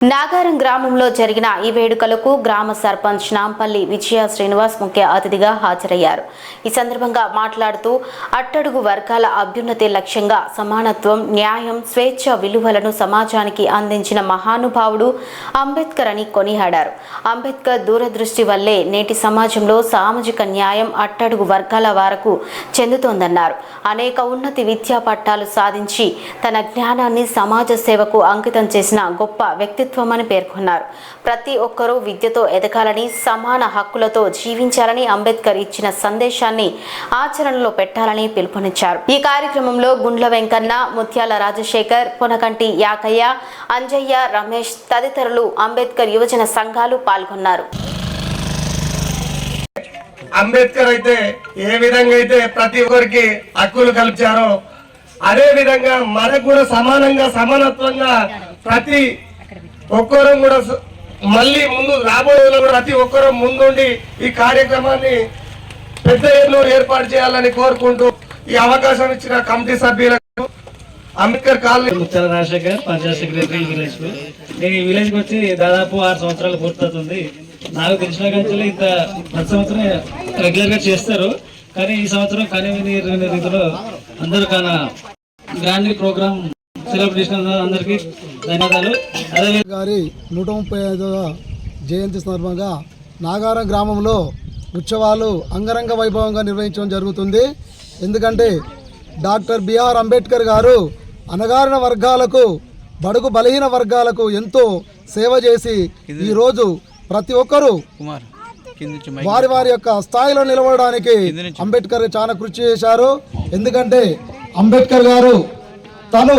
నాగారం గ్రామంలో జరిగిన ఈ వేడుకలకు గ్రామ సర్పంచ్ నాంపల్లి విజయ శ్రీనివాస్ ముఖ్య అతిథిగా హాజరయ్యారు. ఈ సందర్భంగా మాట్లాడుతూ అట్టడుగు వర్గాల అభ్యున్నతి లక్ష్యంగా సమానత్వం, న్యాయం, స్వేచ్ఛ విలువలను సమాజానికి అందించిన మహానుభావుడు అంబేద్కర్ అని కొనియాడారు. అంబేద్కర్ దూరదృష్టి వల్లే నేటి సమాజంలో సామాజిక న్యాయం అట్టడుగు వర్గాల వరకు చెందుతోందన్నారు. అనేక ఉన్నతి విద్యా పట్టాలు సాధించి తన జ్ఞానాన్ని సమాజ సేవకు అంకితం చేసిన గొప్ప వ్యక్తి అని పేర్కొన్నారు. ప్రతి ఒక్కరూ విద్యతో ఎదగాలని, సమాన హక్కులతో జీవించాలని అంబేద్కర్ ఇచ్చిన సందేశాన్ని ఆచరణలో పెట్టాలని పిలుపునిచ్చారు. ఈ కార్యక్రమంలో గుండ్ల వెంకన్న, ముత్యాల రాజశేఖర్, పొనకంటి యాకయ్య, అంజయ్య, రమేష్ తదితరులు అంబేద్కర్ యువజన సంఘాలు పాల్గొన్నారు. అంబేద్కర్ అయితే ఏ విధంగా అయితే ప్రతి ఒక్కరికి హక్కులు కల్పించారో అదే విధంగా మనకు కూడా సమానంగా సమానత్వంగా ప్రతి ఒక్కరూ కూడా మళ్ళీ ముందు రాబోయే ప్రతి ఒక్కరూ ముందుండి ఈ కార్యక్రమాన్ని పెద్ద ఎత్తున ఏర్పాటు చేయాలని కోరుకుంటూ ఈ అవకాశం ఇచ్చిన కమిటీ సభ్యులకు అంబేద్కర్ కాలనీ ముత్యాల రాజశేఖర్ పంచాయత్ సెక్రటరీ విలేజ్ కు నేను ఈ విలేజ్ కి వచ్చి దాదాపు 6 సంవత్సరాలు పూర్తవుతుంది. నాకు తెలిసిన కంచెలు ఇంత ప్రతి సంవత్సరం రెగ్యులర్ గా చేస్తారు, కానీ ఈ సంవత్సరం కనివిని రీతిలో అందరూ కాన గ్రాండ్ ప్రోగ్రామ్ సెలబ్రేషన్ అందరికీ ధన్యవాదాలు. అదే గారి 135వ జయంతి సందర్భంగా నాగారం గ్రామంలో ఉత్సవాలు అంగరంగ వైభవంగా నిర్వహించడం జరుగుతుంది. ఎందుకంటే డాక్టర్ బిఆర్ అంబేద్కర్ గారు అణగారిన వర్గాలకు, బడుగు బలహీన వర్గాలకు ఎంతో సేవ చేసి ఈరోజు ప్రతి ఒక్కరూ వారి వారి యొక్క స్థాయిలో నిలబడడానికి అంబేద్కర్ చాలా కృషి చేశారు. ఎందుకంటే అంబేద్కర్ గారు తను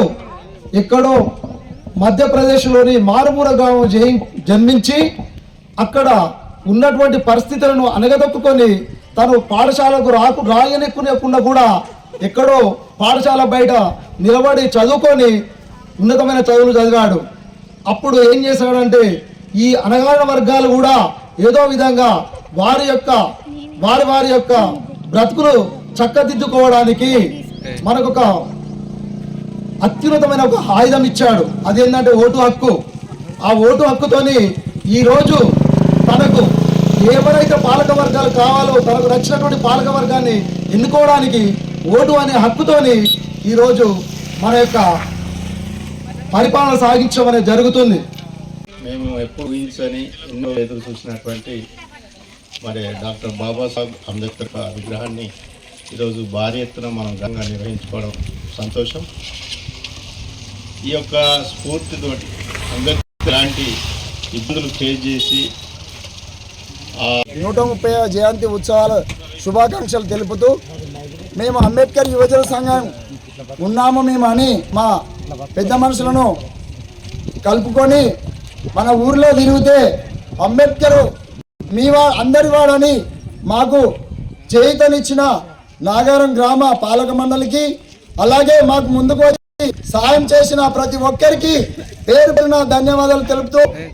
ఎక్కడో మధ్యప్రదేశ్లోని మారుమూల గ్రామం జన్మించి అక్కడ ఉన్నటువంటి పరిస్థితులను అనగదొక్కుని తను పాఠశాలకు రాయనికుండా కూడా ఎక్కడో పాఠశాల బయట నిలబడి చదువుకొని ఉన్నతమైన చదువులు చదివాడు. అప్పుడు ఏం చేశాడంటే ఈ అణగారిన వర్గాలు కూడా ఏదో విధంగా వారి యొక్క బ్రతుకులు చక్కదిద్దుకోవడానికి మనకొక అత్యున్నతమైన ఒక ఆయుధం ఇచ్చాడు. అదేంటంటే ఓటు హక్కు. ఆ ఓటు హక్కుతోని ఈరోజు తనకు ఎవరైతే పాలక వర్గాలు కావాలో తనకు నచ్చినటువంటి పాలక వర్గాన్ని ఎన్నుకోవడానికి ఓటు అనే హక్కుతోని ఈరోజు మన యొక్క పరిపాలన సాగించడం అనేది జరుగుతుంది. మేము ఎప్పుడు ఊహించని ఎన్నో ఎదురు చూసినటువంటి మరి డాక్టర్ బాబాసాహెబ్ అంబేద్కర్ విగ్రహాన్ని ఈరోజు భారీ ఎత్తున మనం ఘనంగా నిర్వహించుకోవడం సంతోషం. ఈ యొక్క స్ఫూర్తితోటి అంబేద్కర్ లాంటి ఇబ్బందులు ఫేస్ చేసి 130వ జయంతి ఉత్సవాల శుభాకాంక్షలు తెలుపుతూ మేము అంబేద్కర్ యువజన సంఘం ఉన్నాము మేము అని మా పెద్ద మనుషులను కలుపుకొని మన ఊరిలో తిరిగితే అంబేద్కర్ అందరి వాడని మాకు చేయూతనిచ్చిన నాగారం గ్రామ పాలక మండలికి, అలాగే మాకు ముందుకు సాయం చేసిన ప్రతి ఒక్కరికి పేరు పేరున ధన్యవాదాలు తెలుపుతూ